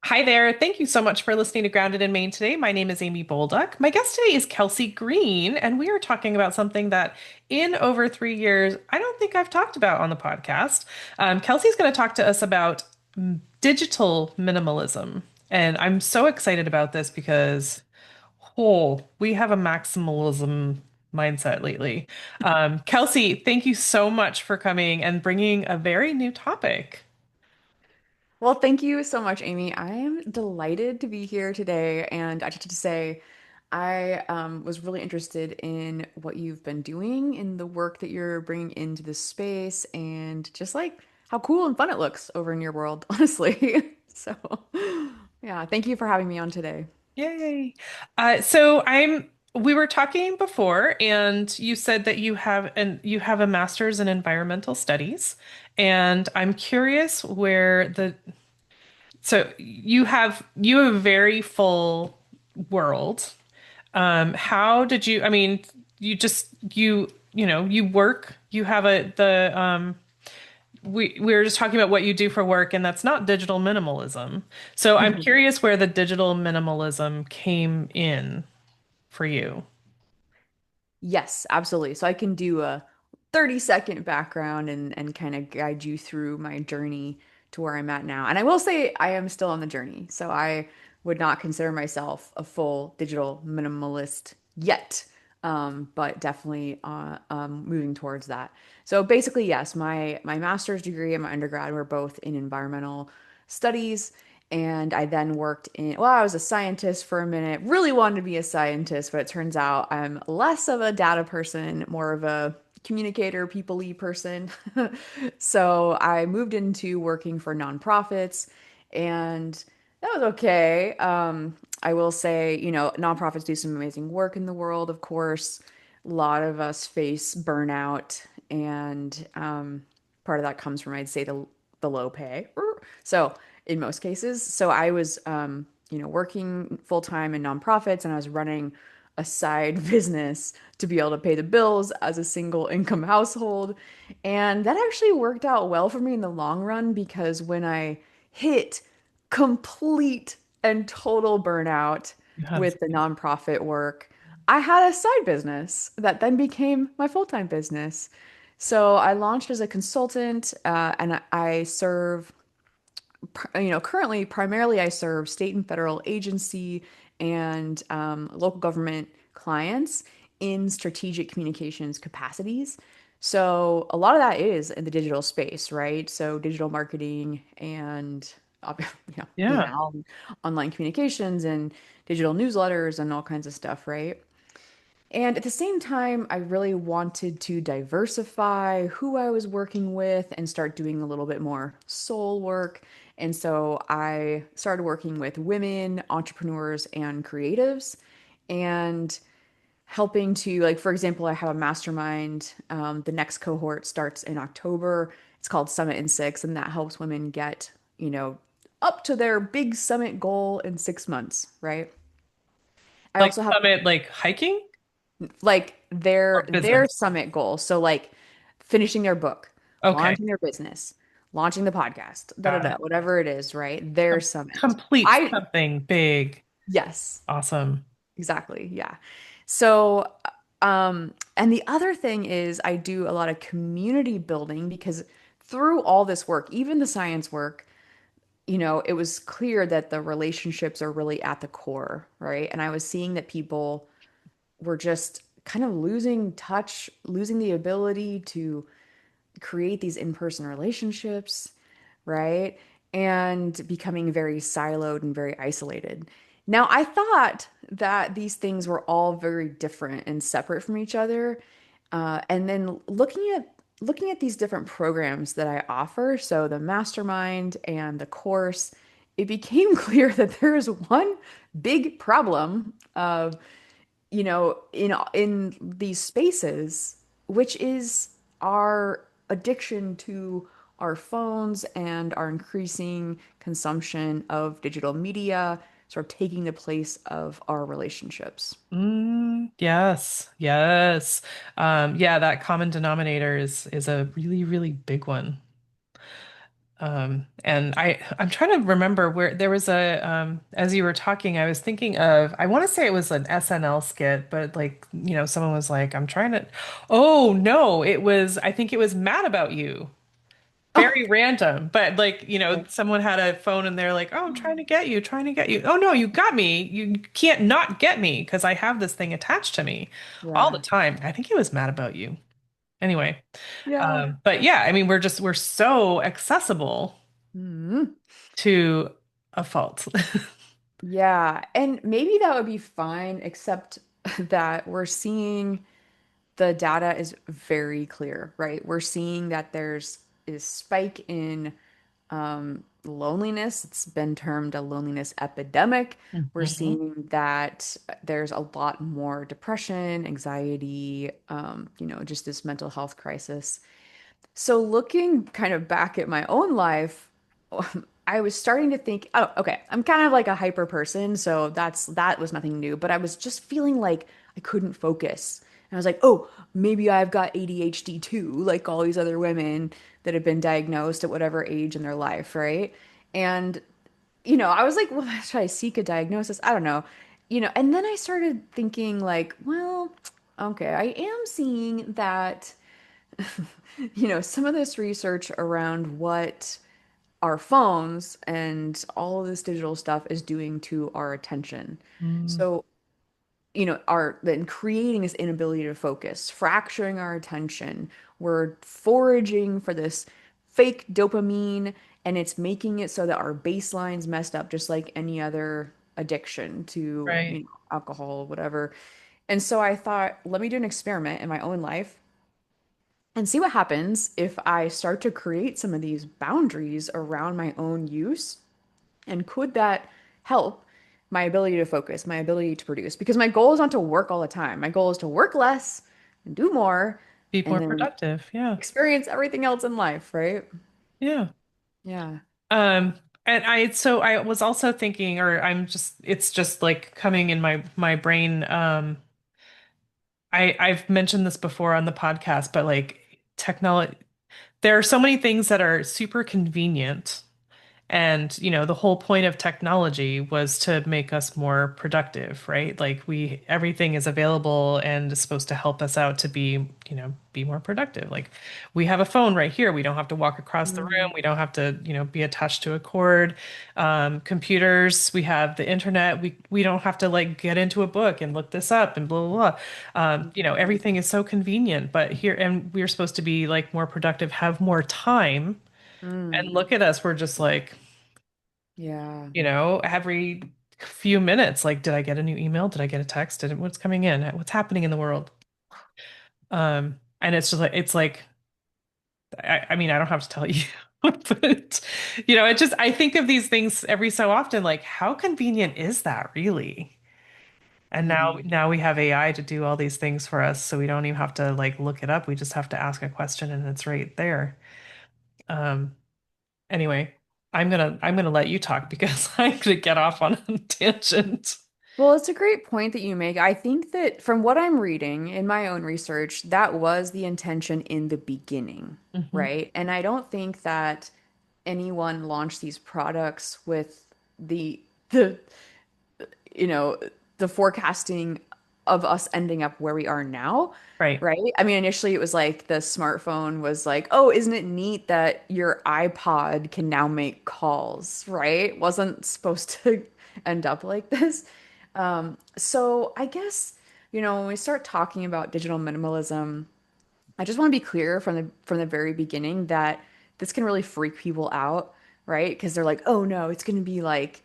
Hi there. Thank you so much for listening to Grounded in Maine today. My name is Amy Bolduc. My guest today is Kelsey Green, and we are talking about something that in over 3 years, I don't think I've talked about on the podcast. Kelsey's going to talk to us about digital minimalism. And I'm so excited about this because, we have a maximalism mindset lately. Kelsey, thank you so much for coming and bringing a very new topic. Well, thank you so much, Amy. I am delighted to be here today. And I just have to say, I was really interested in what you've been doing in the work that you're bringing into this space and just like how cool and fun it looks over in your world, honestly. So, yeah, thank you for having me on today. Yay. We were talking before and you said that you have a master's in environmental studies. And I'm curious so you have a very full world. How did you, I mean, you work, you have we were just talking about what you do for work, and that's not digital minimalism. So I'm curious where the digital minimalism came in for you. Yes, absolutely. So I can do a 30-second background and kind of guide you through my journey to where I'm at now. And I will say I am still on the journey. So I would not consider myself a full digital minimalist yet. But definitely moving towards that. So basically, yes, my master's degree and my undergrad were both in environmental studies. And I then worked well, I was a scientist for a minute, really wanted to be a scientist, but it turns out I'm less of a data person, more of a communicator, people-y person. So I moved into working for nonprofits, and that was okay. I will say, nonprofits do some amazing work in the world, of course. A lot of us face burnout, and part of that comes from, I'd say, the low pay. So in most cases. So I was, working full time in nonprofits, and I was running a side business to be able to pay the bills as a single income household. And that actually worked out well for me in the long run because when I hit complete and total burnout Yes. with the nonprofit work, I had a side business that then became my full-time business. So I launched as a consultant, and I serve currently primarily I serve state and federal agency and local government clients in strategic communications capacities. So a lot of that is in the digital space, right? So digital marketing and Yeah. email, online communications, and digital newsletters and all kinds of stuff, right? And at the same time, I really wanted to diversify who I was working with and start doing a little bit more soul work. And so I started working with women, entrepreneurs, and creatives, and helping to, like, for example, I have a mastermind. The next cohort starts in October. It's called Summit in Six, and that helps women get, up to their big summit goal in 6 months, right? I Like also have summit, like hiking like or their business. summit goal. So like finishing their book, Okay. launching their business, launching the podcast, da da Got da, it. whatever it is, right? Their summit. Complete I something big. Yes, Awesome. exactly. Yeah. So and the other thing is I do a lot of community building because through all this work, even the science work, it was clear that the relationships are really at the core, right? And I was seeing that people we're just kind of losing touch, losing the ability to create these in-person relationships, right? And becoming very siloed and very isolated. Now, I thought that these things were all very different and separate from each other. And then looking at these different programs that I offer, so the mastermind and the course, it became clear that there is one big problem of in these spaces, which is our addiction to our phones and our increasing consumption of digital media, sort of taking the place of our relationships. Yes, yes. Yeah, that common denominator is a really, really big one. And I'm trying to remember where there was as you were talking, I was thinking of, I want to say it was an SNL skit, but like, someone was like, I'm trying to, oh no, I think it was Mad About You. Oh, Very random, but like, okay. someone had a phone and they're like, oh, I'm trying to get you, trying to get you. Oh no, you got me. You can't not get me because I have this thing attached to me all the Yeah. time. I think it was Mad About You. Anyway, Yeah. but yeah, I mean, we're so accessible Mhm. to a fault. Yeah. And maybe that would be fine, except that we're seeing the data is very clear, right? We're seeing that there's a spike in loneliness. It's been termed a loneliness epidemic. We're Mhm. seeing that there's a lot more depression, anxiety, just this mental health crisis. So looking kind of back at my own life, I was starting to think, oh, okay, I'm kind of like a hyper person, so that was nothing new, but I was just feeling like I couldn't focus. And I was like, oh, maybe I've got ADHD too, like all these other women that have been diagnosed at whatever age in their life, right? And I was like, well, should I seek a diagnosis? I don't know. And then I started thinking like, well, okay, I am seeing that some of this research around what our phones and all of this digital stuff is doing to our attention. Mm, So, our then creating this inability to focus, fracturing our attention. We're foraging for this fake dopamine, and it's making it so that our baseline's messed up, just like any other addiction to, right. alcohol, whatever. And so I thought, let me do an experiment in my own life and see what happens if I start to create some of these boundaries around my own use. And could that help my ability to focus, my ability to produce? Because my goal is not to work all the time. My goal is to work less and do more Be and more then productive. Yeah. experience everything else in life, right? Yeah. Yeah. Um, and I was also thinking, or it's just like coming in my brain. I've mentioned this before on the podcast, but like technology, there are so many things that are super convenient. And, the whole point of technology was to make us more productive, right? Like everything is available and is supposed to help us out to be more productive. Like we have a phone right here. We don't have to walk across the room. Mm, We don't have to, be attached to a cord. Computers, we have the internet. We don't have to like get into a book and look this up and blah, blah, blah. Everything is so convenient, but and we're supposed to be like more productive, have more time. And mm, look at us, we're just like, yeah. every few minutes, like, did I get a new email? Did I get a text? What's coming in? What's happening in the world? And I mean, I don't have to tell you, but I think of these things every so often, like, how convenient is that really? And Mm. now we have AI to do all these things for us, so we don't even have to like look it up. We just have to ask a question and it's right there. Um, anyway, I'm gonna let you talk because I'm gonna get off on a tangent. Well, it's a great point that you make. I think that from what I'm reading in my own research, that was the intention in the beginning, Mhm. right? And I don't think that anyone launched these products with the you know the forecasting of us ending up where we are now, Right. right? I mean, initially it was like the smartphone was like, oh, isn't it neat that your iPod can now make calls, right? Wasn't supposed to end up like this. So I guess, when we start talking about digital minimalism, I just want to be clear from the very beginning that this can really freak people out, right? Because they're like, oh no, it's going to be like,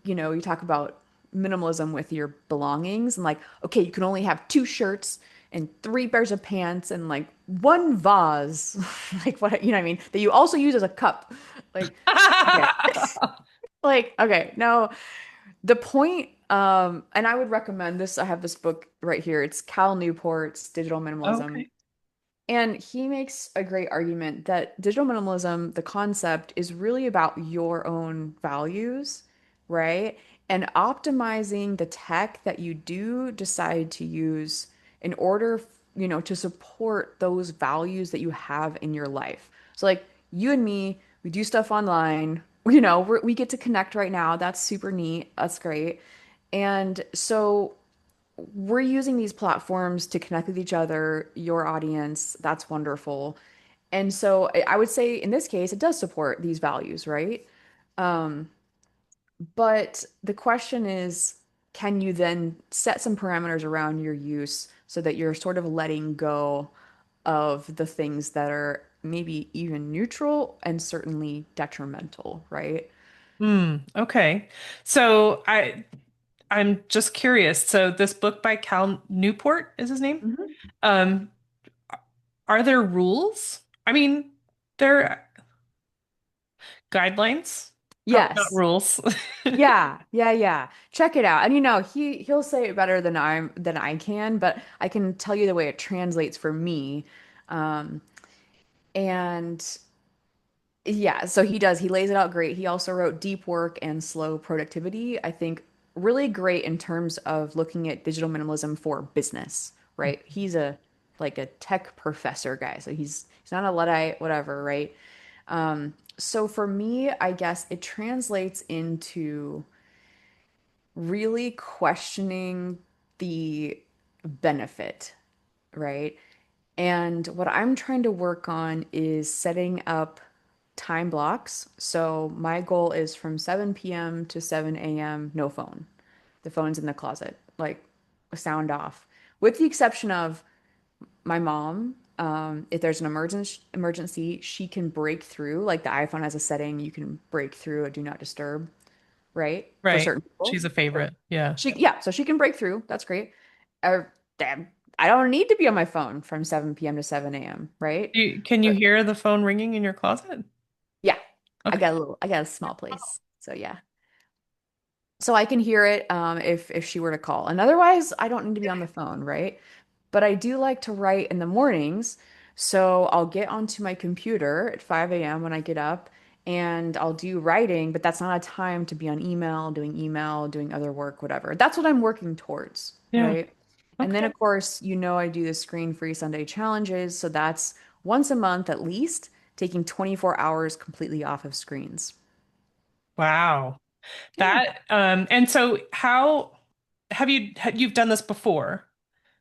you talk about minimalism with your belongings and like, okay, you can only have two shirts and three pairs of pants and like one vase, like what, what I mean, that you also use as a cup. Like, okay, like, okay, no, the point, and I would recommend this. I have this book right here. It's Cal Newport's Digital Minimalism. Okay. And he makes a great argument that digital minimalism, the concept, is really about your own values, right? And optimizing the tech that you do decide to use in order, to support those values that you have in your life. So, like you and me, We do stuff online. You know, we get to connect right now. That's super neat. That's great. And so we're using these platforms to connect with each other, your audience. That's wonderful. And so I would say in this case, it does support these values, right? Um, but the question is, can you then set some parameters around your use so that you're sort of letting go of the things that are maybe even neutral and certainly detrimental, right? Okay. So I'm just curious. So this book by Cal Newport is his name. Mhm. Um, are there rules? I mean, there are guidelines, probably not Yes. rules. Yeah, yeah, yeah. Check it out. And you know, he'll say it better than I can, but I can tell you the way it translates for me. Um, and yeah, so he does. He lays it out great. He also wrote Deep Work and Slow Productivity. I think really great in terms of looking at digital minimalism for business, right? He's a like a tech professor guy, so he's not a Luddite, whatever, right? So for me, I guess it translates into really questioning the benefit, right? And what I'm trying to work on is setting up time blocks. So my goal is from 7 p.m. to 7 a.m., no phone. The phone's in the closet, like sound off. With the exception of my mom, if there's an emergency, she can break through. Like the iPhone has a setting you can break through a do not disturb, right? For Right. certain She's people. a favorite. Yeah. Yeah, so she can break through. That's great. Damn, I don't need to be on my phone from 7 p.m. to 7 a.m., right? Can you But hear the phone ringing in your closet? yeah, Okay. I got a small place. So yeah. So I can hear it if she were to call. And otherwise, I don't need to be on the phone, right? But I do like to write in the mornings. So I'll get onto my computer at 5 a.m. when I get up and I'll do writing, but that's not a time to be on email, doing other work, whatever. That's what I'm working towards, Yeah. right? And then, Okay. of course, you know, I do the screen-free Sunday challenges. So that's once a month at least, taking 24 hours completely off of screens. Wow. Yeah. And so how you've done this before?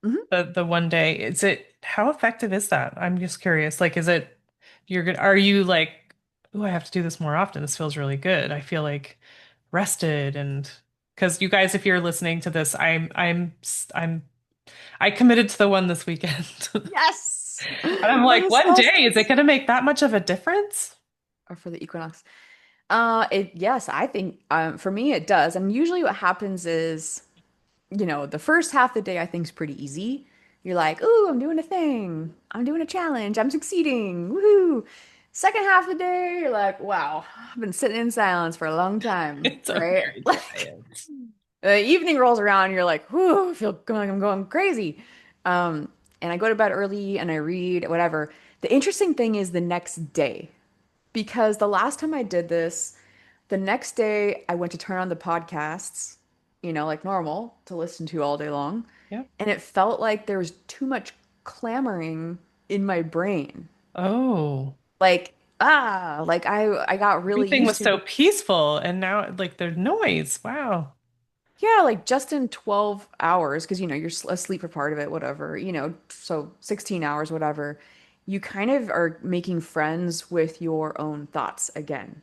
Mhm. The one day. Is it how effective is that? I'm just curious. Like, is it you're good? Are you like, oh, I have to do this more often. This feels really good. I feel like rested and because you guys, if you're listening to this, I committed to the one this weekend. Yes. And I'm like, The one day, is it solstice. going to make that much of a difference? Or for the equinox. Yes, I think for me it does. And usually what happens is, you know, the first half of the day I think is pretty easy. You're like, ooh, I'm doing a thing. I'm doing a challenge. I'm succeeding. Woohoo. Second half of the day, you're like, wow, I've been sitting in silence for a long time, It's a right? very Like quiet. the evening rolls around, you're like, whoo, I feel going, I'm going crazy. Um, and I go to bed early and I read, whatever. The interesting thing is the next day. Because the last time I did this, the next day I went to turn on the podcasts, you know, like normal to listen to all day long. Yeah. And it felt like there was too much clamoring in my brain. Oh, Like, like I got really everything used was to, so peaceful, and now like there's noise. Wow. yeah, like just in 12 hours, because, you know, you're asleep for part of it, whatever, you know, so 16 hours, whatever. You kind of are making friends with your own thoughts again.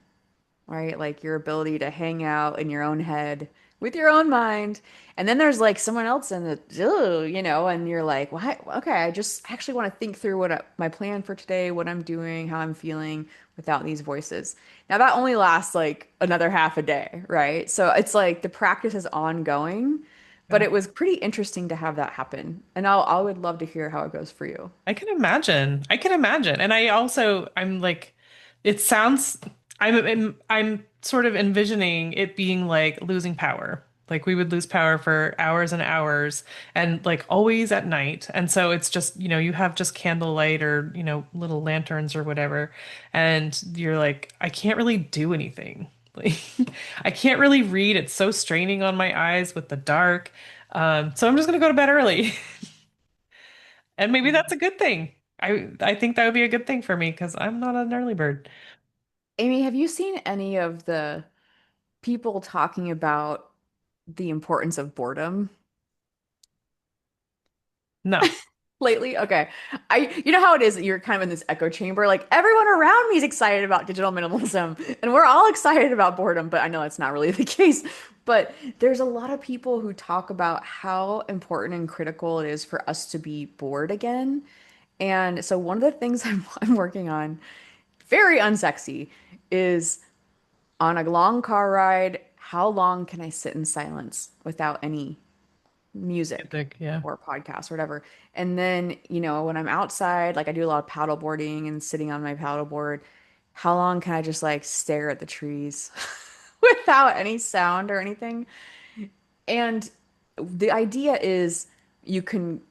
Right? Like your ability to hang out in your own head with your own mind. And then there's like someone else in the, "Ugh," you know, and you're like, what? Okay, I just actually want to think through my plan for today, what I'm doing, how I'm feeling without these voices. Now that only lasts like another half a day, right? So it's like the practice is ongoing, but Yeah. it was pretty interesting to have that happen. And I would love to hear how it goes for you. I can imagine. I can imagine. And I'm like, it sounds, I'm sort of envisioning it being like losing power. Like we would lose power for hours and hours and like always at night. And so it's just, you have just candlelight or, little lanterns or whatever. And you're like, I can't really do anything. Like, I can't really read. It's so straining on my eyes with the dark. So I'm just gonna go to bed early. And maybe that's a good thing. I think that would be a good thing for me because I'm not an early bird. Amy, have you seen any of the people talking about the importance of boredom No. lately? Okay. You know how it is that you're kind of in this echo chamber? Like everyone around me is excited about digital minimalism, and we're all excited about boredom, but I know that's not really the case. But there's a lot of people who talk about how important and critical it is for us to be bored again. And so one of the things I'm working on, very unsexy, is on a long car ride, how long can I sit in silence without any music Yeah. or podcast or whatever? And then, when I'm outside, like I do a lot of paddle boarding and sitting on my paddle board, how long can I just like stare at the trees without any sound or anything? And the idea is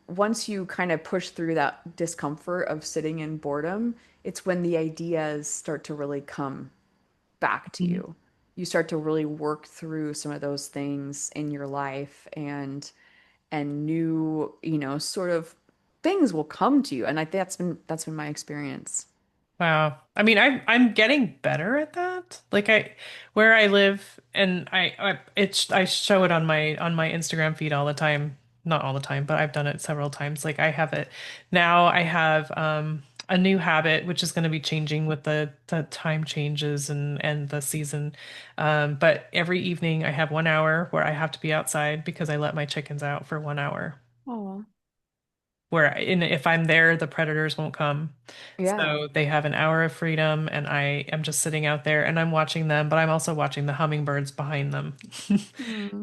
once you kind of push through that discomfort of sitting in boredom, it's when the ideas start to really come back to Mhm. you. You start to really work through some of those things in your life and new, sort of things will come to you. And I think that's been my experience. Wow. I mean, I'm getting better at that. Like where I live, and I show it on my Instagram feed all the time. Not all the time, but I've done it several times. Like I have it now. I have a new habit, which is going to be changing with the time changes and the season. But every evening I have 1 hour where I have to be outside because I let my chickens out for 1 hour. Oh, If I'm there, the predators won't come. yeah. So they have an hour of freedom, and I am just sitting out there and I'm watching them, but I'm also watching the hummingbirds behind them.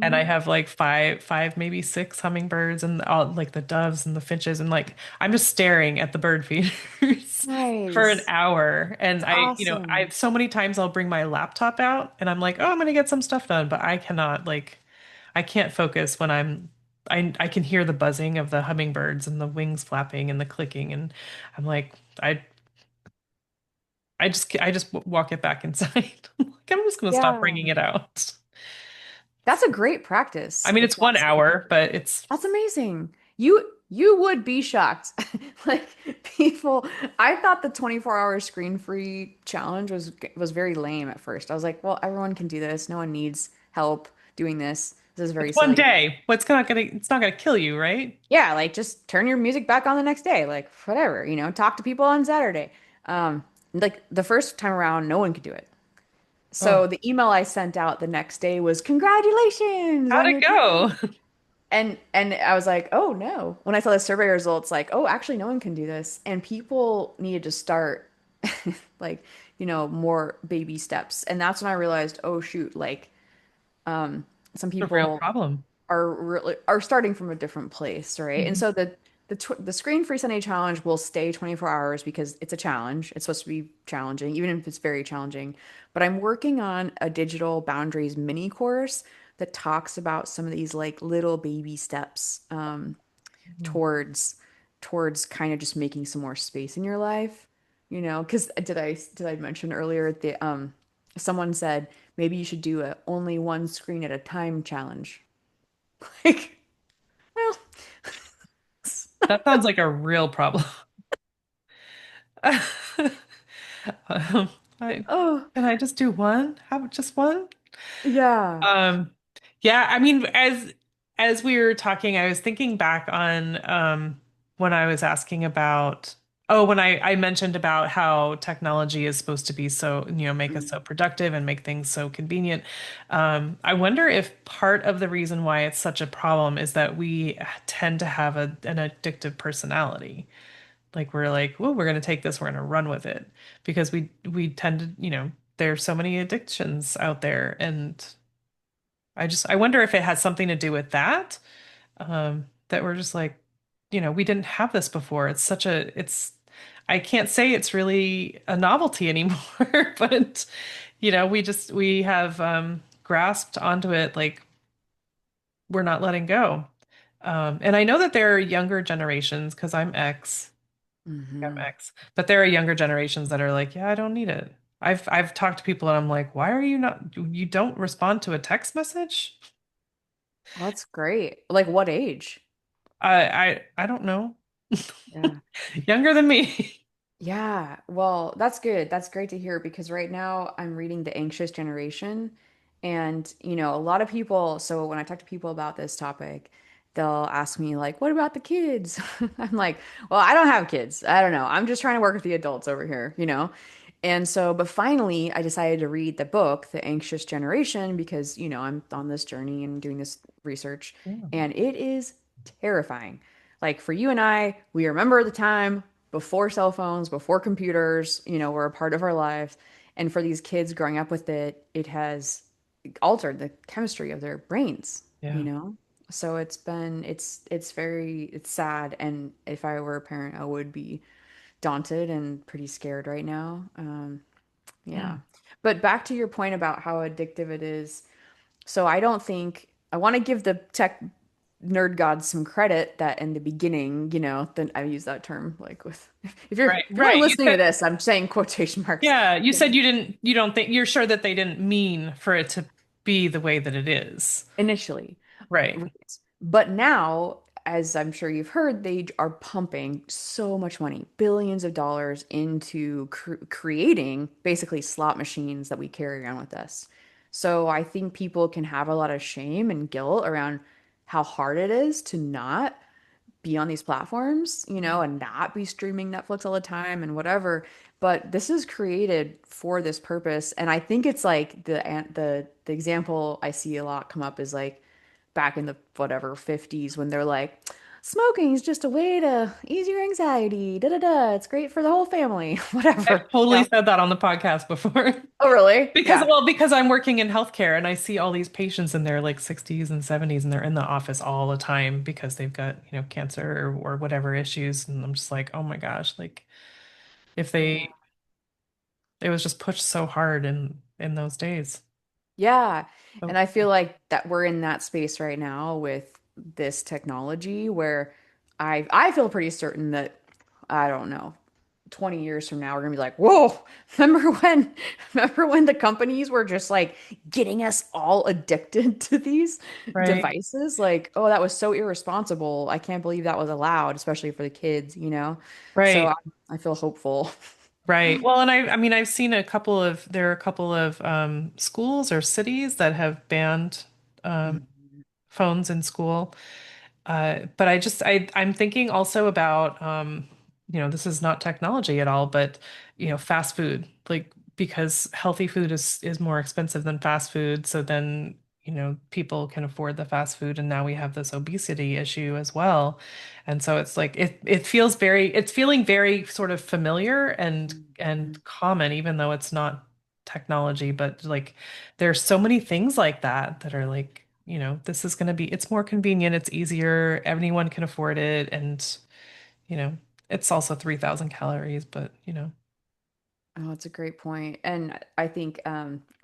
And I Mm, have like five, maybe six hummingbirds and all like the doves and the finches, and like I'm just staring at the bird feeders for an nice. hour. And That's awesome. so many times I'll bring my laptop out and I'm like, oh, I'm gonna get some stuff done, but I can't focus when I can hear the buzzing of the hummingbirds and the wings flapping and the clicking, and I'm like I just walk it back inside. Like I'm just gonna stop Yeah. bringing it out. That's a great I practice mean, if it's one that's something. hour, but it's That's amazing. You would be shocked. Like people, I thought the 24-hour screen-free challenge was very lame at first. I was like, well, everyone can do this. No one needs help doing this. This is very it's one silly. day. It's not gonna kill you, right? Yeah, like just turn your music back on the next day. Like whatever, talk to people on Saturday. Like the first time around, no one could do it. Oh, So the email I sent out the next day was congratulations how'd on it your go? challenge. And I was like, oh no. When I saw the survey results, like, oh, actually no one can do this. And people needed to start like, more baby steps. And that's when I realized, oh shoot, like some It's a real people problem. are starting from a different place, right? And Mhm. so the screen-free Sunday challenge will stay 24 hours because it's a challenge. It's supposed to be challenging, even if it's very challenging. But I'm working on a digital boundaries mini course that talks about some of these like little baby steps towards kind of just making some more space in your life. Because did I mention earlier that someone said maybe you should do a only one screen at a time challenge. Like, well, That sounds like a real problem. Um, I, oh, can I just do one? How about just one? yeah. Um, yeah, I mean, as we were talking, I was thinking back on when I was asking about when I mentioned about how technology is supposed to be so, make us so productive and make things so convenient. I wonder if part of the reason why it's such a problem is that we tend to have an addictive personality. Like we're like, well, we're going to take this, we're going to run with it because we tend to, there's so many addictions out there, and I wonder if it has something to do with that. That we're just like, we didn't have this before. I can't say it's really a novelty anymore, but we have grasped onto it like we're not letting go. And I know that there are younger generations because I'm Hmm. X, but there are younger generations that are like, yeah, I don't need it. I've talked to people and I'm like, why are you don't respond to a text message? Oh, that's great. Like what age? I don't know. Yeah. Younger than me. Yeah, well, that's good. That's great to hear because right now I'm reading The Anxious Generation. And, a lot of people, so when I talk to people about this topic, they'll ask me, like, what about the kids? I'm like, well, I don't have kids. I don't know. I'm just trying to work with the adults over here. And so, but finally, I decided to read the book, The Anxious Generation, because, I'm on this journey and doing this research, Yeah. and it is terrifying. Like for you and I, we remember the time before cell phones, before computers, were a part of our lives. And for these kids growing up with it, it has altered the chemistry of their brains, you Yeah. know? So it's sad. And if I were a parent, I would be daunted and pretty scared right now. Yeah. Mm. But back to your point about how addictive it is. So I don't think I want to give the tech nerd gods some credit that in the beginning, then I use that term like with Right, if you're only right. You listening to said, this, I'm saying quotation marks. yeah, you don't think, you're sure that they didn't mean for it to be the way that it is. Initially. Right, Right. But now, as I'm sure you've heard, they are pumping so much money, billions of dollars into creating basically slot machines that we carry around with us. So I think people can have a lot of shame and guilt around how hard it is to not be on these platforms, and not be streaming Netflix all the time and whatever. But this is created for this purpose. And I think it's like the example I see a lot come up is like back in the whatever 50s when they're like, smoking is just a way to ease your anxiety. Da da da. It's great for the whole family. I've Whatever. totally said that on the podcast before. Oh, really? Because, Yeah. well, because I'm working in healthcare and I see all these patients in their like 60s and 70s and they're in the office all the time because they've got, cancer or whatever issues. And I'm just like, oh my gosh, like if Yeah. it was just pushed so hard in those days. Yeah. So, And I feel like that we're in that space right now with this technology where I feel pretty certain that I don't know, 20 years from now we're gonna be like, whoa, remember when the companies were just like getting us all addicted to these right, devices? Like, oh, that was so irresponsible. I can't believe that was allowed, especially for the kids. So right. I feel hopeful. Right. Well, and I mean, I've seen there are a couple of schools or cities that have banned phones in school. But I'm thinking also about, this is not technology at all, but, fast food, like because healthy food is more expensive than fast food. So then, people can afford the fast food, and now we have this obesity issue as well. And so it's like it's feeling very sort of familiar and common, even though it's not technology, but like there's so many things like that that are like, this is going to be, it's more convenient, it's easier, anyone can afford it. And, you know, it's also 3,000 calories, but, Oh, it's a great point. And I think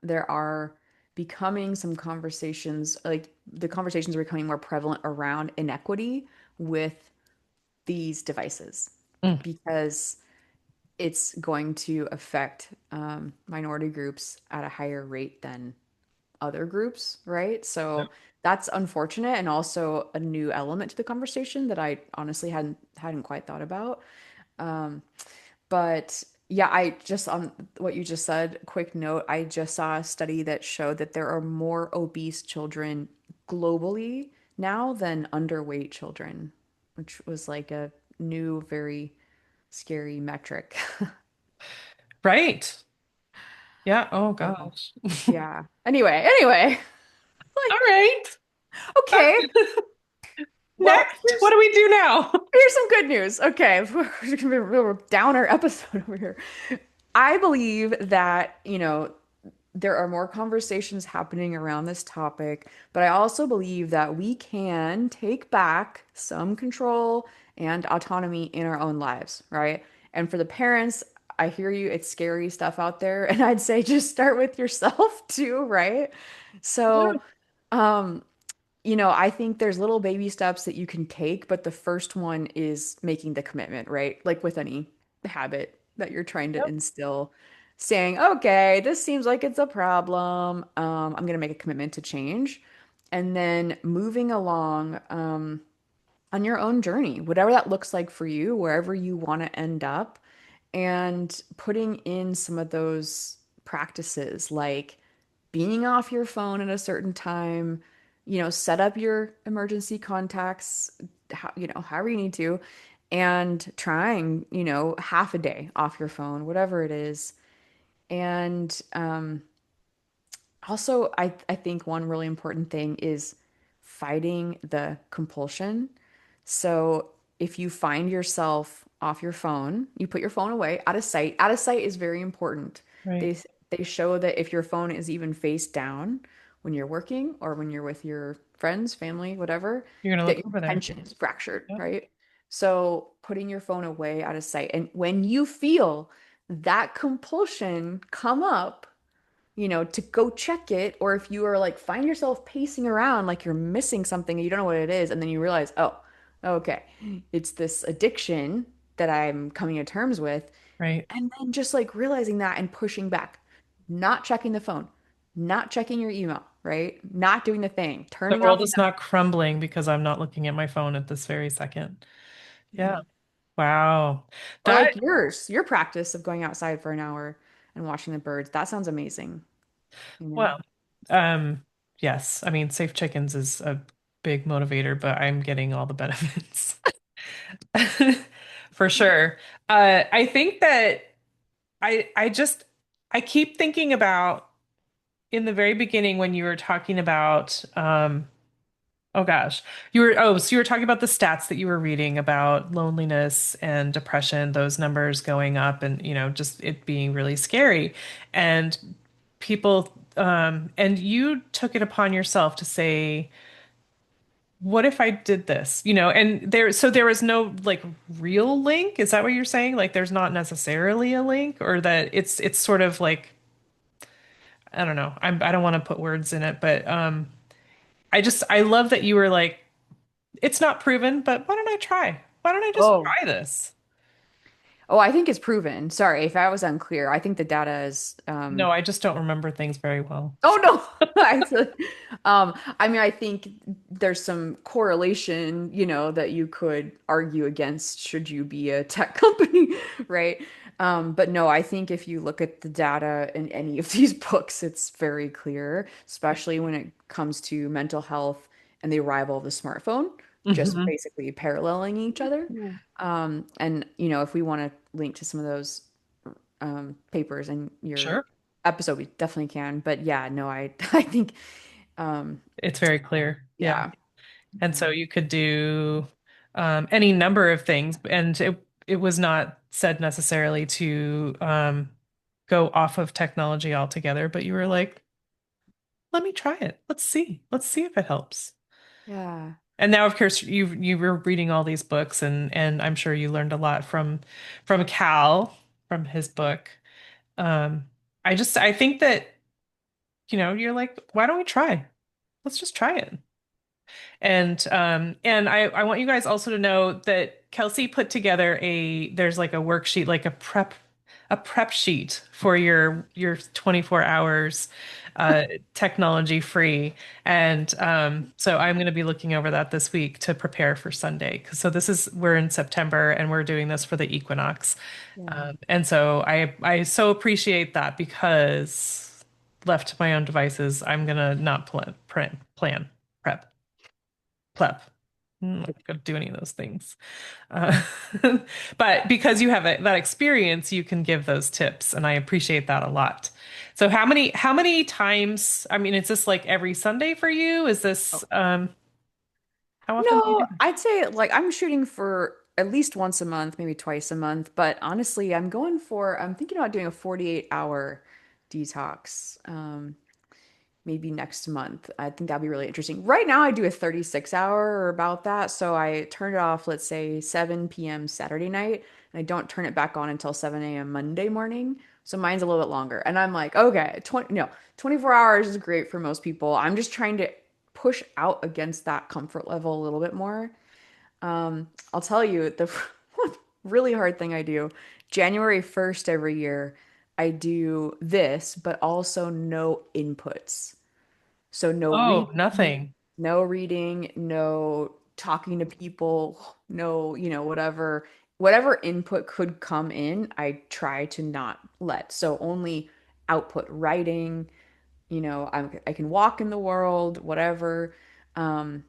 there are becoming some conversations, like the conversations are becoming more prevalent around inequity with these devices mm, because it's going to affect minority groups at a higher rate than other groups, right? yeah. So that's unfortunate and also a new element to the conversation that I honestly hadn't quite thought about. Um, but yeah, I just on what you just said, quick note, I just saw a study that showed that there are more obese children globally now than underweight children, which was like a new, very scary metric. Right. Yeah. Oh So, gosh. yeah. Anyway, All like, right. okay, well, Next, what do we do now? here's some good news. Okay, we're gonna be a real downer episode over here. I believe that, there are more conversations happening around this topic, but I also believe that we can take back some control and autonomy in our own lives, right? And for the parents, I hear you, it's scary stuff out there, and I'd say just start with yourself too, right? Yeah. So, um, I think there's little baby steps that you can take, but the first one is making the commitment, right? Like with any habit that you're trying to Yep. instill, saying, okay, this seems like it's a problem. I'm going to make a commitment to change. And then moving along on your own journey, whatever that looks like for you, wherever you want to end up. and putting in some of those practices like being off your phone at a certain time, set up your emergency contacts, however you need to, and trying, half a day off your phone, whatever it is. And also, I think one really important thing is fighting the compulsion. So if you find yourself off your phone, you put your phone away, out of sight. Out of sight is very important. Right. They they show that if your phone is even face down when you're working or when you're with your friends, family, whatever, You're gonna that look your over there. attention is fractured, Yep. right? So putting your phone away out of sight. And when you feel that compulsion come up, to go check it, or if you are like find yourself pacing around like you're missing something and you don't know what it is, and then you realize, oh, okay, it's this addiction that I'm coming to terms with, Right. and then just like realizing that and pushing back, not checking the phone, not checking your email, right? Not doing the thing, The turning world off the is not crumbling because I'm not looking at my phone at this very second. Yeah. yeah. Wow. Or That, like your practice of going outside for an hour and watching the birds. That sounds amazing, you know? well, um, yes. I mean, safe chickens is a big motivator, but I'm getting all the benefits for sure. I think that I just I keep thinking about in the very beginning when you were talking about oh gosh. So you were talking about the stats that you were reading about loneliness and depression, those numbers going up and, just it being really scary. And people, and you took it upon yourself to say, what if I did this? And so there was no like real link. Is that what you're saying? Like there's not necessarily a link, or that it's sort of like, I don't know. I don't want to put words in it, but I love that you were like, it's not proven, but why don't I try? Why don't I just Oh. try this? Oh, I think it's proven. Sorry if I was unclear. I think the data is No, I just don't remember things very well. oh no. I mean I think there's some correlation, that you could argue against should you be a tech company, right? But no, I think if you look at the data in any of these books, it's very clear, especially when it comes to mental health and the arrival of the smartphone, just Hmm. basically paralleling each other. And if we want to link to some of those papers in your Sure. episode, we definitely can. But yeah, no, I I think um It's very clear. Yeah. yeah. And Yeah. so you could do any number of things, and it was not said necessarily to go off of technology altogether, but you were like, let me try it. Let's see. Let's see if it helps. Yeah. And now, of course, you were reading all these books, and I'm sure you learned a lot from Cal from his book. Um, I think that, you're like, why don't we try? Let's just try it. And I want you guys also to know that Kelsey put together there's like a worksheet, like a prep sheet for your 24 hours technology free. And so I'm going to be looking over that this week to prepare for Sunday. 'Cause so we're in September and we're doing this for the equinox. Yeah. And so I so appreciate that because left to my own devices, I'm gonna not plan prep pleb. I'm not gonna do any of those things. Uh, but because you have that experience, you can give those tips, and I appreciate that a lot. So how many times? I mean, is this like every Sunday for you? Is this how often do you do No, this? I'd say like I'm shooting for at least once a month, maybe twice a month. But honestly, I'm thinking about doing a 48-hour detox. Maybe next month. I think that'd be really interesting. Right now, I do a 36 hour or about that. So I turn it off, let's say 7 p.m. Saturday night, and I don't turn it back on until 7 a.m. Monday morning. So mine's a little bit longer. And I'm like, okay, 20, no, 24 hours is great for most people. I'm just trying to push out against that comfort level a little bit more. I'll tell you the really hard thing I do, January 1st every year, I do this, but also no inputs. So Oh, nothing. no reading, no talking to people, no, whatever. whatever input could come in, I try to not let. So only output writing, I can walk in the world, whatever. Um,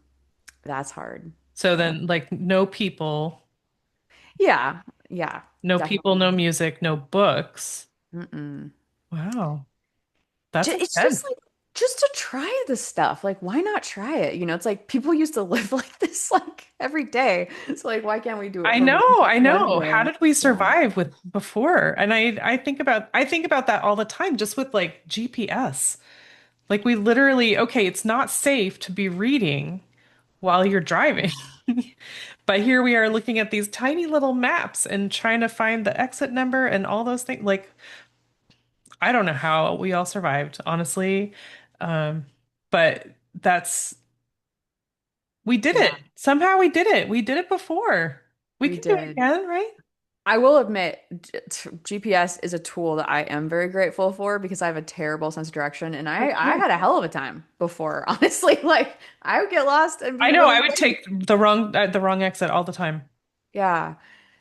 that's hard. So Uh, then, like, no people, yeah, yeah, no people, definitely. no music, no books. Mm-mm. Wow, that's It's just intense. like just to try this stuff. Like, why not try it? It's like people used to live like this like every day. So like, why can't we do it I for know, I one know. How day? did we Yeah. survive with before? And I think about that all the time, just with like GPS. Like we literally, okay, it's not safe to be reading while you're driving. Yeah. But here we are looking at these tiny little maps and trying to find the exit number and all those things. Like, I don't know how we all survived, honestly. Um, but that's, we did Yeah, it. Somehow we did it. We did it before. We we can do it did. again, right? I will admit, GPS is a tool that I am very grateful for because I have a terrible sense of direction, and I Okay. had a hell of a time before, honestly. Like I would get lost and I be know really I would late. take the wrong exit all the time. Yeah.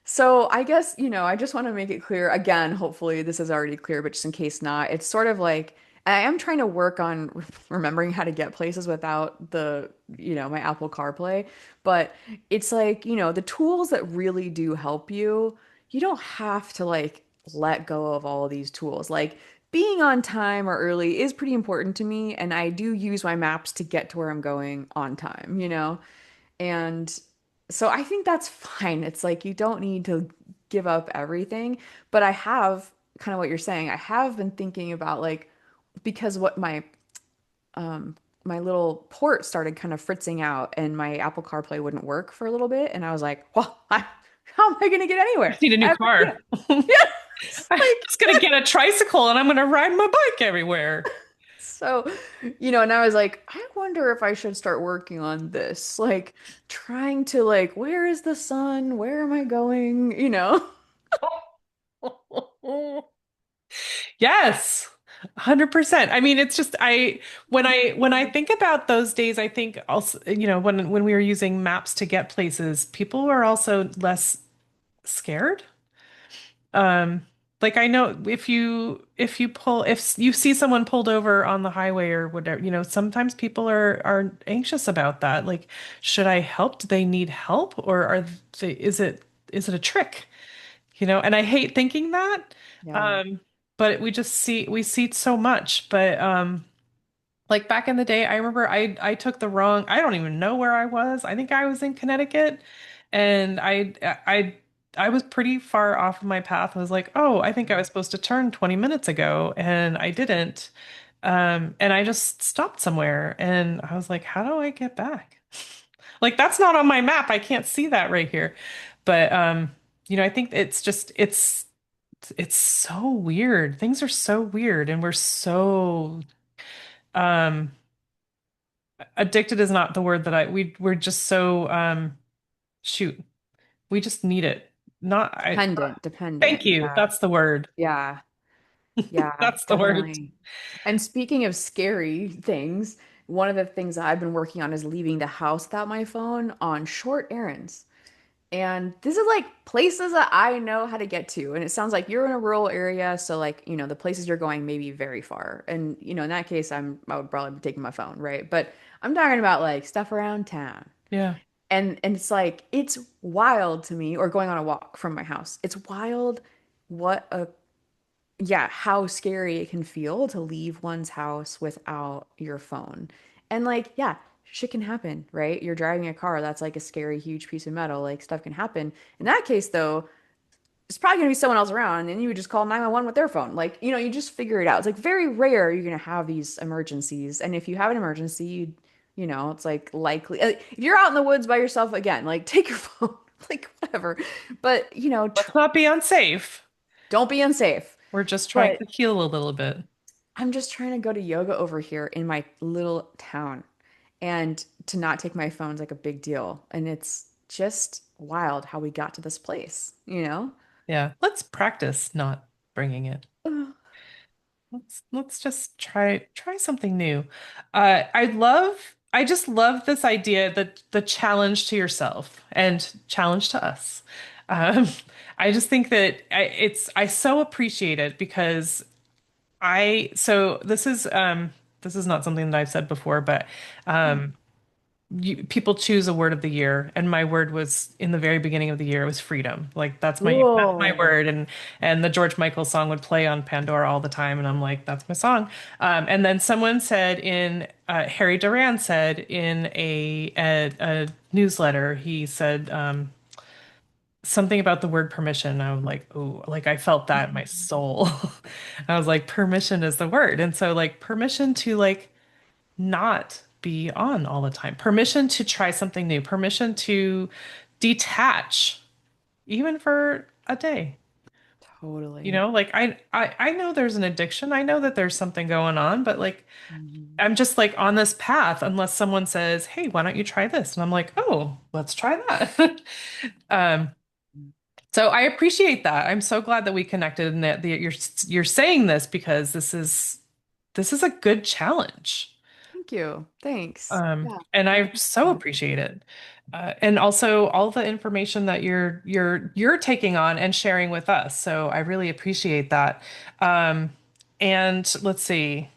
So I guess, I just want to make it clear again, hopefully this is already clear, but just in case not, it's sort of like I am trying to work on remembering how to get places without my Apple CarPlay, but it's like, the tools that really do help you, you don't have to like let go of all of these tools. Like being on time or early is pretty important to me, and I do use my maps to get to where I'm going on time. And so I think that's fine. It's like you don't need to give up everything. But I have kind of what you're saying. I have been thinking about like because what um my little port started kind of fritzing out and my Apple CarPlay wouldn't work for a little bit. And I was like, well, how am I gonna get I anywhere? just need a I new have no idea. car. Yeah. It's I'm like just gonna get a tricycle and I'm gonna ride my bike everywhere. so, and I was like, I wonder if I should start working on this. Like trying to like, where is the sun? Where am I going? Yes. 100%. I mean, it's just when I think about those days, I think also, when we were using maps to get places, people were also less scared. Um, like I know if you see someone pulled over on the highway or whatever, sometimes people are anxious about that. Like, should I help? Do they need help? Or is it a trick? And I hate thinking that. Yeah. Um, but we see it so much. But like back in the day, I remember I took the wrong, I don't even know where I was. I think I was in Connecticut and I was pretty far off of my path. I was like, "Oh, I think I was supposed to turn 20 minutes ago and I didn't." And I just stopped somewhere and I was like, "How do I get back?" Like that's not on my map. I can't see that right here. But I think it's so weird. Things are so weird and we're so um addicted is not the word that we're just so shoot. We just need it. Not I Thank Dependent. you. Yeah. That's the word. Yeah. Yeah, That's the word. definitely. And speaking of scary things, one of the things that I've been working on is leaving the house without my phone on short errands. And this is like places that I know how to get to. And it sounds like you're in a rural area, so like, the places you're going may be very far. And, in that case, I would probably be taking my phone, right? But I'm talking about like stuff around town. Yeah. And it's like it's wild to me, or going on a walk from my house. It's wild what a yeah, how scary it can feel to leave one's house without your phone. And like, yeah, shit can happen, right? You're driving a car, that's like a scary, huge piece of metal, like stuff can happen. In that case, though, it's probably gonna be someone else around, and you would just call 911 with their phone. Like, you just figure it out. It's like very rare you're gonna have these emergencies. And if you have an emergency, it's like likely if you're out in the woods by yourself again, like take your phone, like whatever. But Let's not be unsafe. don't be unsafe. We're just trying But to heal a little bit. I'm just trying to go to yoga over here in my little town, and to not take my phone's like a big deal. And it's just wild how we got to this place? Yeah. Let's practice not bringing it. Let's just try something new. I just love this idea that the challenge to yourself and challenge to us. Um, I just think that I so appreciate it because so this is not something that I've said before, but people choose a word of the year, and my word was in the very beginning of the year, it was freedom. Like that's my Whoa. word, and the George Michael song would play on Pandora all the time, and I'm like, that's my song. And then someone said in Harry Duran said in a newsletter, he said something about the word permission. I was like, oh, like I felt that in my soul. I was like, permission is the word, and so like permission to like not be on all the time. Permission to try something new. Permission to detach, even for a day. You Totally. know, like I know there's an addiction. I know that there's something going on, but like Mhm. I'm just like on this path unless someone says, "Hey, why don't you try this?" And I'm like, "Oh, let's try that." Um, so I appreciate that. I'm so glad that we connected and that you're saying this because this is a good challenge. Thank you. Thanks. Yeah. And I I so appreciate it. appreciate it. And also all the information that you're taking on and sharing with us. So I really appreciate that. Um, and let's see.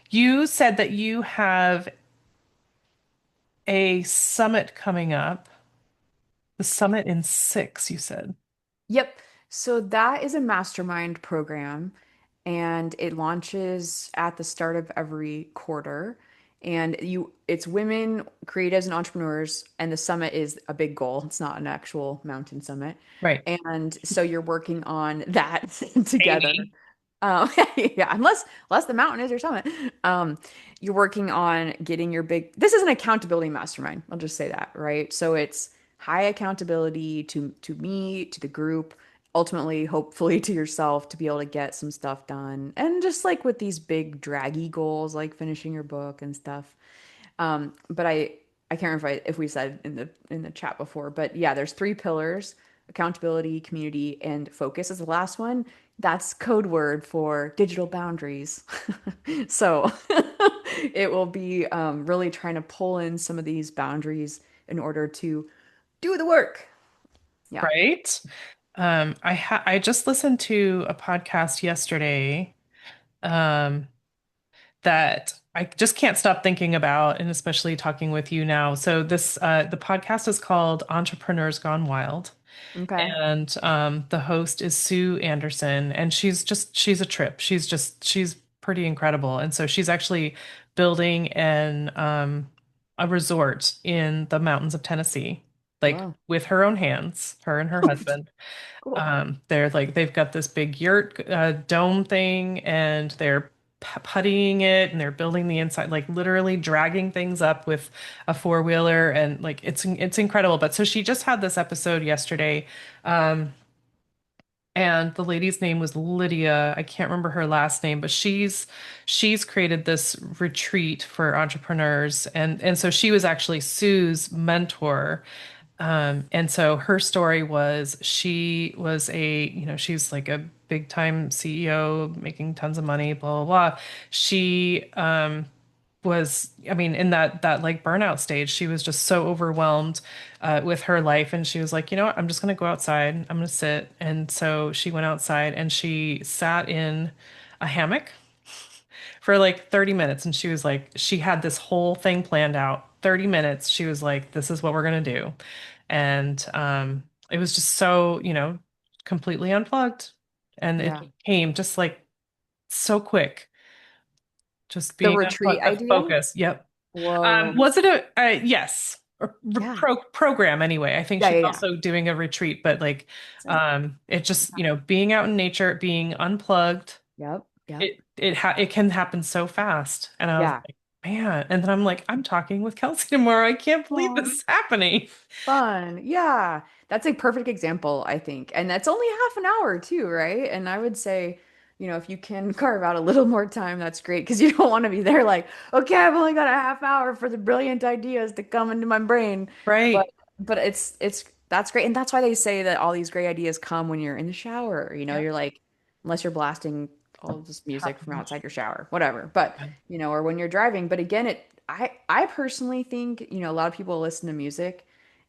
You said that you have a summit coming up. The summit in 6, you said. Yep. So that is a mastermind program, and it launches at the start of every quarter. And it's women creatives and entrepreneurs, and the summit is a big goal. It's not an actual mountain summit. Right. And so you're working on that together. Amy. Yeah, unless the mountain is your summit. Um, you're working on getting your big. This is an accountability mastermind. I'll just say that, right? So it's high accountability to me, to the group, ultimately, hopefully, to yourself to be able to get some stuff done. And just like with these big draggy goals, like finishing your book and stuff. But I can't remember if we said in the chat before, but yeah, there's three pillars: accountability, community, and focus is the last one. That's code word for digital boundaries. So it will be really trying to pull in some of these boundaries in order to do the work. Yeah. Right. I just listened to a podcast yesterday. Um, that I just can't stop thinking about, and especially talking with you now. So the podcast is called Entrepreneurs Gone Wild, Okay. and the host is Sue Anderson, and she's a trip. She's pretty incredible, and so she's actually building an a resort in the mountains of Tennessee, like Wow. with her own hands, her and her husband. Cool. They're like they've got this big yurt dome thing, and they're puttying it, and they're building the inside, like literally dragging things up with a four-wheeler, and like it's incredible. But so she just had this episode yesterday, and the lady's name was Lydia. I can't remember her last name, but she's created this retreat for entrepreneurs, and so she was actually Sue's mentor. And so her story was she was she's like a big time CEO making tons of money, blah, blah, blah. She was, I mean, in that like burnout stage, she was just so overwhelmed with her life. And she was like, you know what, I'm just gonna go outside. I'm gonna sit. And so she went outside and she sat in a hammock for like 30 minutes. And she was like, she had this whole thing planned out. 30 minutes. She was like, this is what we're going to do. And it was just so, completely unplugged. And it Yeah. came just like so quick, just The being retreat unplugged, the idea? focus. Yep. Whoa. Was it yes, Yeah. program anyway. I think Yeah, she's yeah, yeah. also doing a retreat, but like, So, it just, yeah. being out in nature, being unplugged Yep. Yep. it can happen so fast. And I was Yeah. like, man. And then I'm like, I'm talking with Kelsey tomorrow. I can't believe this Aw, is happening. fun. Yeah. That's a perfect example, I think. And that's only half an hour too, right? And I would say, if you can carve out a little more time, that's great because you don't want to be there like, okay, I've only got a half hour for the brilliant ideas to come into my brain. But Right. but it's that's great. And that's why they say that all these great ideas come when you're in the shower. Yep. You're like, unless you're blasting all this music Top of from my outside your shower, whatever. But head. or when you're driving. But again, I personally think, a lot of people listen to music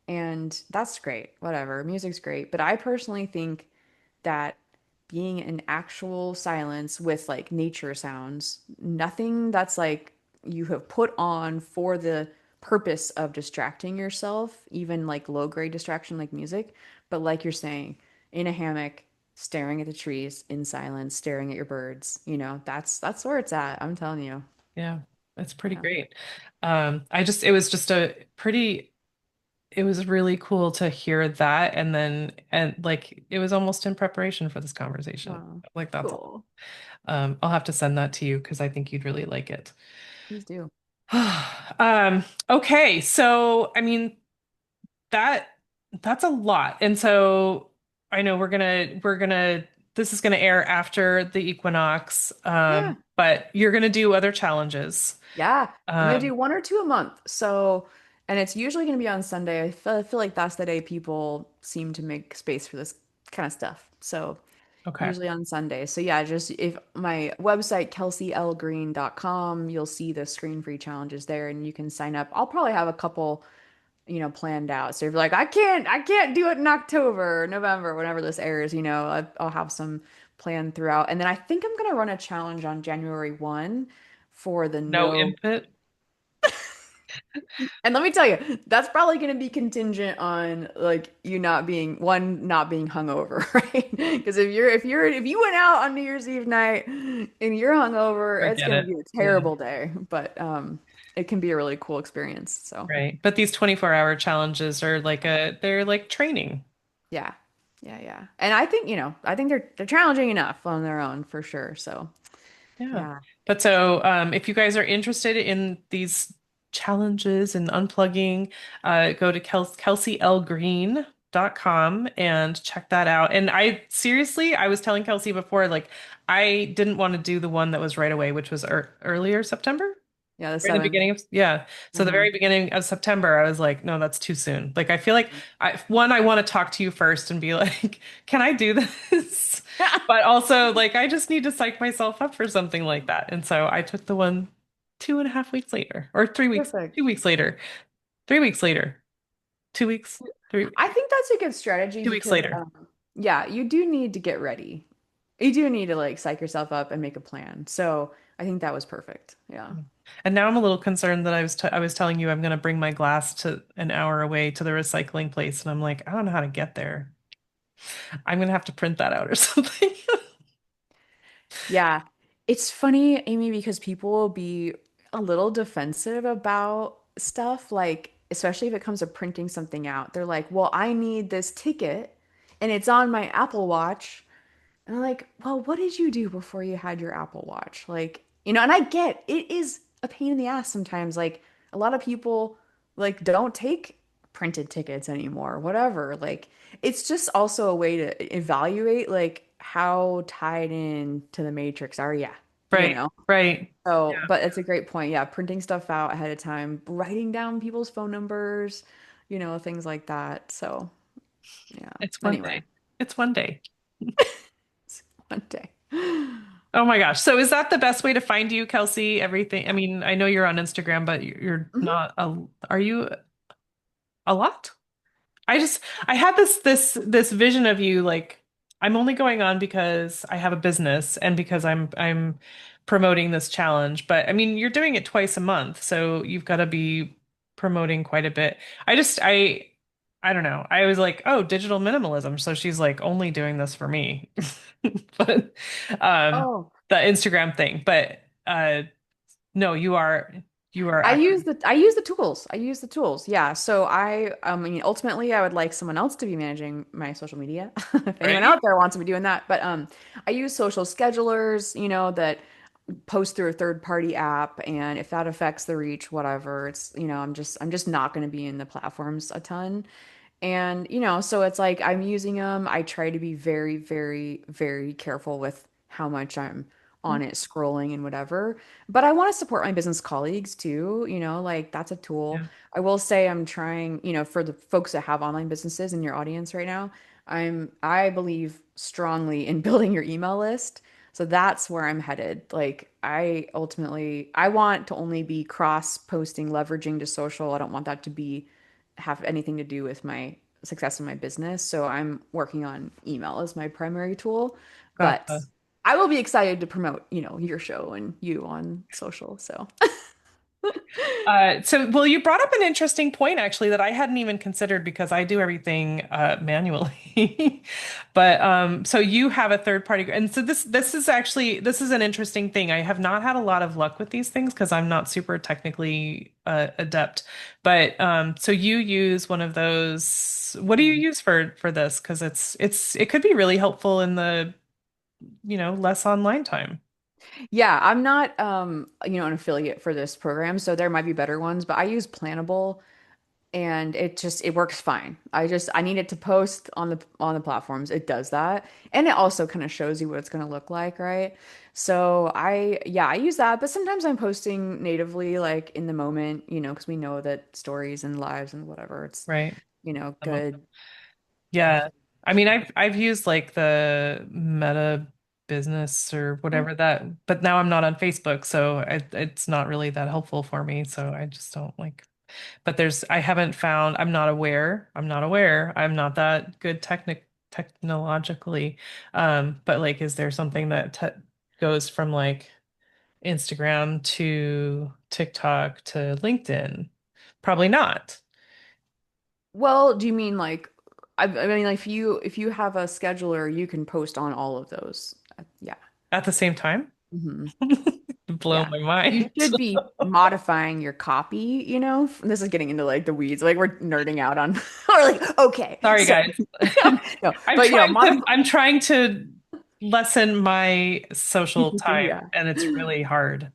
And that's great. Whatever. Music's great. But I personally think that being in actual silence with like nature sounds, nothing that's like you have put on for the purpose of distracting yourself, even like low grade distraction like music, but like you're saying, in a hammock, staring at the trees in silence, staring at your birds, that's where it's at. I'm telling you. Yeah, it's pretty Yeah. great. It was just it was really cool to hear that. And like, it was almost in preparation for this conversation. Wow. Like, that's all. Cool. I'll have to send that to you because I think you'd really like it. Please do. Okay. So, I mean, that, that's a lot. And so I know this is gonna air after the equinox. Yeah. But you're gonna do other challenges. Yeah, I'm gonna Um, do one or two a month. So, and it's usually gonna be on Sunday. I feel like that's the day people seem to make space for this kind of stuff. So, okay. usually on Sunday. So yeah, just if my website, kelseylgreen.com, you'll see the screen free challenges there and you can sign up. I'll probably have a couple, planned out. So if you're like, I can't do it in October or November, whenever this airs, I'll have some planned throughout. And then I think I'm gonna run a challenge on January 1 for the No no. input. And let me tell you, that's probably going to be contingent on like you not being one not being hungover, right? Because if you went out on New Year's Eve night and you're hungover, it's Forget going to it. be a Yeah. terrible day. But it can be a really cool experience. So Right. But these 24-hour challenges are they're like training. yeah, yeah, yeah. And I think they're challenging enough on their own for sure. So Yeah. yeah, But so if you guys are interested in these challenges and unplugging, go to kelseylgreen.com and check that out. And I was telling Kelsey before, like, I didn't want to do the one that was right away, which was earlier September. yeah, the Right in the seventh. beginning of, yeah. So the Uh-huh. very beginning of September, I was like, no, that's too soon. Like, I feel like I want to talk to you first and be like, can I do this? But also, like, I just need to psych myself up for something like that. And so I took the one 2.5 weeks later, or 3 weeks, Perfect. 2 weeks later, 3 weeks later, 2 weeks, three, I think that's a good strategy 2 weeks because, later. yeah, you do need to get ready. You do need to like psych yourself up and make a plan. So I think that was perfect. Yeah. And now I'm a little concerned that I was telling you I'm going to bring my glass to an hour away to the recycling place, and I'm like, I don't know how to get there. I'm going to have to print that out or something. Yeah. It's funny, Amy, because people will be a little defensive about stuff, like, especially if it comes to printing something out. They're like, well, I need this ticket and it's on my Apple Watch. And I'm like, well, what did you do before you had your Apple Watch? Like, and I get it is a pain in the ass sometimes. Like, a lot of people like don't take printed tickets anymore, whatever. Like, it's just also a way to evaluate like how tied in to the matrix are ya, you Right, know? right. So, Yeah. but it's a great point. Yeah, printing stuff out ahead of time, writing down people's phone numbers, things like that. So, yeah. It's one Anyway, day. It's one day. one day. Oh my gosh. So is that the best way to find you, Kelsey? Everything. I mean, I know you're on Instagram, but you're Mhm. not are you a lot? I just I had this vision of you like I'm only going on because I have a business and because I'm promoting this challenge. But I mean, you're doing it twice a month, so you've got to be promoting quite a bit. I don't know. I was like, "Oh, digital minimalism." So she's like only doing this for me. But Oh, the Instagram thing. But no, you are actually I use the tools. I use the tools. Yeah. So I mean ultimately I would like someone else to be managing my social media if anyone right. out there wants to be doing that. But I use social schedulers, that post through a third party app and if that affects the reach, whatever, I'm just not going to be in the platforms a ton. And, so it's like I'm using them. I try to be very, very, very careful with how much I'm on it, scrolling and whatever. But I want to support my business colleagues too, like that's a tool. Yeah. I will say I'm trying, for the folks that have online businesses in your audience right now, I believe strongly in building your email list. So that's where I'm headed. Like I want to only be cross posting, leveraging to social. I don't want that to be have anything to do with my success in my business. So I'm working on email as my primary tool, but Gotcha. I will be excited to promote, your show and you on social. So, Well, you brought up an interesting point actually that I hadn't even considered because I do everything manually. But so you have a third party, and so this is an interesting thing. I have not had a lot of luck with these things because I'm not super technically adept. But so you use one of those. What do you Mhm. use for this? Because it could be really helpful in the less online time. Yeah, I'm not an affiliate for this program, so there might be better ones, but I use Planable and it works fine. I need it to post on the platforms. It does that. And it also kind of shows you what it's going to look like, right? So I use that, but sometimes I'm posting natively like in the moment, because we know that stories and lives and whatever, it's, Right. good. Yeah. I mean, I've used like the Meta Business or Yeah. whatever that, but now I'm not on Facebook, so it's not really that helpful for me. So I just don't like. But I haven't found. I'm not aware. I'm not aware. I'm not that good technologically. But like, is there something that te goes from like Instagram to TikTok to LinkedIn? Probably not Well, do you mean like I mean like if you have a scheduler, you can post on all of those. Yeah. at the same time. Mhm. Blow Yeah. my You mind. should be modifying your copy, This is getting into like the weeds. Like we're nerding out on or like, okay. Sorry, So guys. no, but modify I'm trying to lessen my social time, yeah. and it's really hard.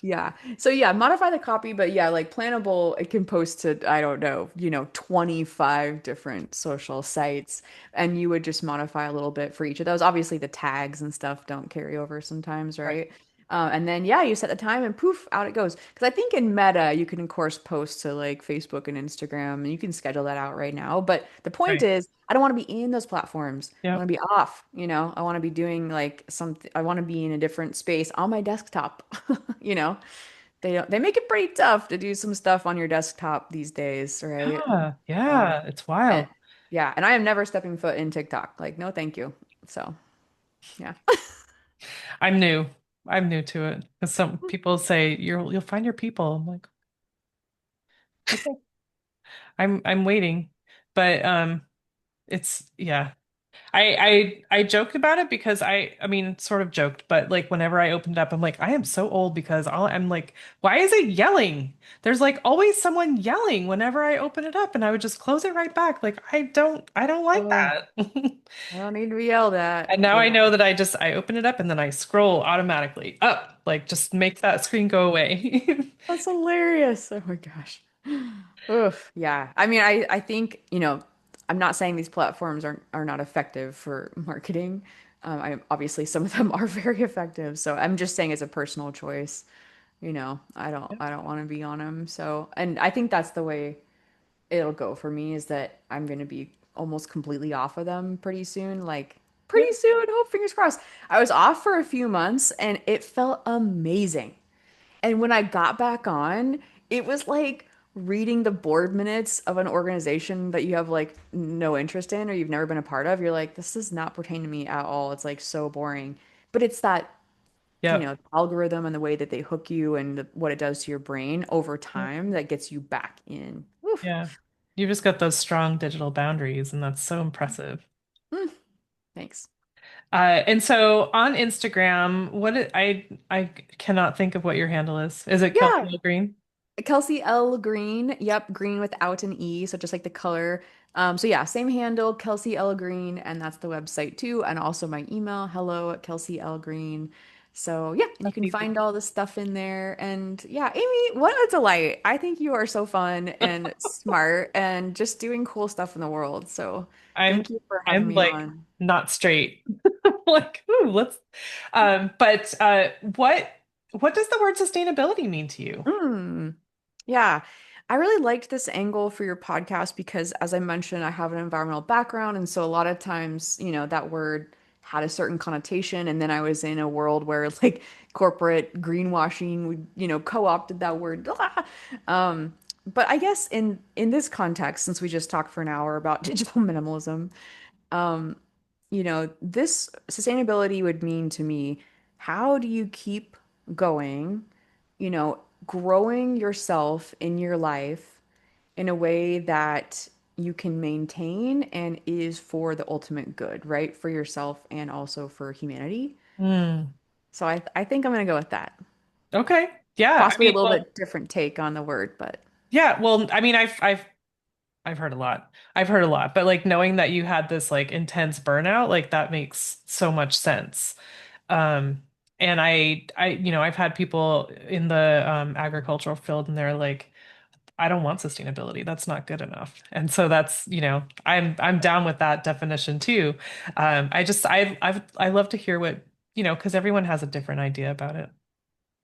Yeah. So yeah, modify the copy, but yeah, like Plannable, it can post to, I don't know, 25 different social sites, and you would just modify a little bit for each of those. Obviously, the tags and stuff don't carry over sometimes, Right. right? And then yeah, you set the time and poof, out it goes. Because I think in Meta, you can of course post to like Facebook and Instagram, and you can schedule that out right now. But the point Right. is, I don't want to be in those platforms. I want Yep. to be off, I want to be doing like something, I want to be in a different space on my desktop. you know, they make it pretty tough to do some stuff on your desktop these days, right? Yeah. Um, Yeah. It's and, wild. yeah, and I am never stepping foot in TikTok. Like, no, thank you. So, yeah. I'm new. I'm new to it. 'Cause some people say you'll find your people. I'm like, okay. I'm waiting. But it's yeah. I joked about it because I mean sort of joked, but like whenever I opened up, I'm like, I am so old because I'm like, why is it yelling? There's like always someone yelling whenever I open it up, and I would just close it right back. Like I don't like Oh, that. I don't need to be yelled at. And now I Yeah. know that I open it up and then I scroll automatically up, like just make that screen go away. That's hilarious. Oh my gosh. Oof. Yeah. I mean, I think, I'm not saying these platforms are not effective for marketing. Obviously some of them are very effective. So I'm just saying it's a personal choice. I don't want to be on them. So, and I think that's the way it'll go for me is that I'm going to be almost completely off of them pretty soon. Like Yeah. pretty soon. Hope fingers crossed. I was off for a few months and it felt amazing. And when I got back on, it was like reading the board minutes of an organization that you have like no interest in or you've never been a part of. You're like, this does not pertain to me at all. It's like so boring. But it's that, Yep. algorithm and the way that they hook you and what it does to your brain over Yep. time that gets you back in. Woof. Yeah. You've just got those strong digital boundaries, and that's so impressive. Mm, thanks. And so on Instagram, I cannot think of what your handle is. Is it Kelsey Yeah. L Green? Kelsey L Green. Yep, green without an E, so just like the color. So yeah, same handle, Kelsey L Green, and that's the website too, and also my email, hello at Kelsey L Green. So yeah, and you That's can easy. find all the stuff in there. And yeah, Amy, what a delight. I think you are so fun and smart and just doing cool stuff in the world. So I'm thank you for having I'm me like on. not straight. Like, ooh, let's but what does the word sustainability mean to you? Mm. Yeah, I really liked this angle for your podcast because, as I mentioned, I have an environmental background. And so a lot of times, that word had a certain connotation. And then I was in a world where like corporate greenwashing, we, co-opted that word. But I guess in this context, since we just talked for an hour about digital minimalism, um, this sustainability would mean to me, how do you keep going, growing yourself in your life in a way that you can maintain and is for the ultimate good, right? For yourself and also for humanity. Hmm. So I think I'm gonna go with that. Okay. Yeah. I Possibly a mean, little well, bit different take on the word, but yeah. Well, I mean, I've heard a lot. I've heard a lot, but like knowing that you had this like intense burnout, like that makes so much sense. Um, and I've had people in the agricultural field, and they're like, I don't want sustainability. That's not good enough. And so that's, I'm down with that definition too. I love to hear what, because everyone has a different idea about it.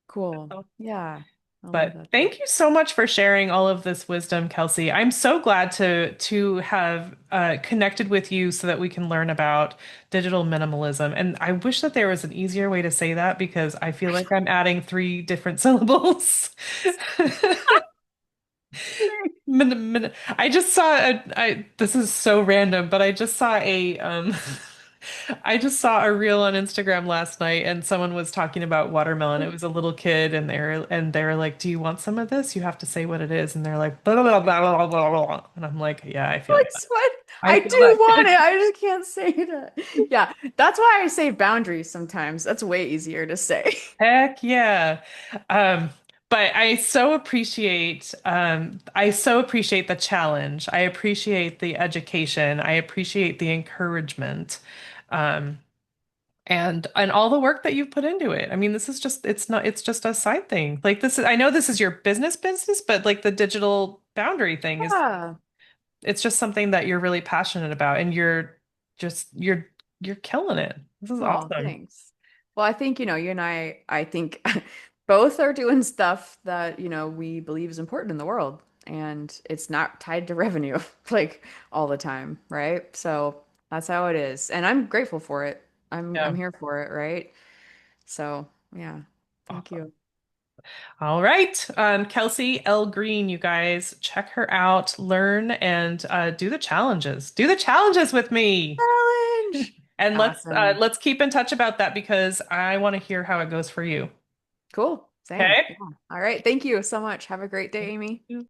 cool. Yeah, I love But that. thank you so much for sharing all of this wisdom, Kelsey. I'm so glad to have connected with you so that we can learn about digital minimalism. And I wish that there was an easier way to say that because I feel like I'm adding three different syllables. I just saw this is so random, but I just saw a I just saw a reel on Instagram last night and someone was talking about watermelon. It was a little kid and they're like, "Do you want some of this? You have to say what it is." And they're like, blah, blah, blah, blah, blah, blah, blah. And I'm like, "Yeah, I feel Like that. sweat. I I feel do want that." it. I just can't say that. Yeah, that's why I say boundaries sometimes. That's way easier to say. Heck yeah. Um, but I so appreciate the challenge. I appreciate the education. I appreciate the encouragement. Um, and all the work that you've put into it. I mean, this is just it's just a side thing. Like this is I know this is your business, but like the digital boundary thing is Yeah. it's just something that you're really passionate about and just you're killing it. This is Oh, awesome. thanks. Well, I think, you and I think both are doing stuff that, we believe is important in the world. And it's not tied to revenue like all the time, right? So that's how it is. And I'm grateful for it. I'm Yeah. here for it, right? So yeah, thank Awesome. you. All right. Kelsey L Green, you guys check her out, learn and do the challenges. Do the challenges with me. Challenge. And Awesome. let's keep in touch about that because I want to hear how it goes for you. Cool. Same. Okay? Yeah. All right. Thank you so much. Have a great day, Amy.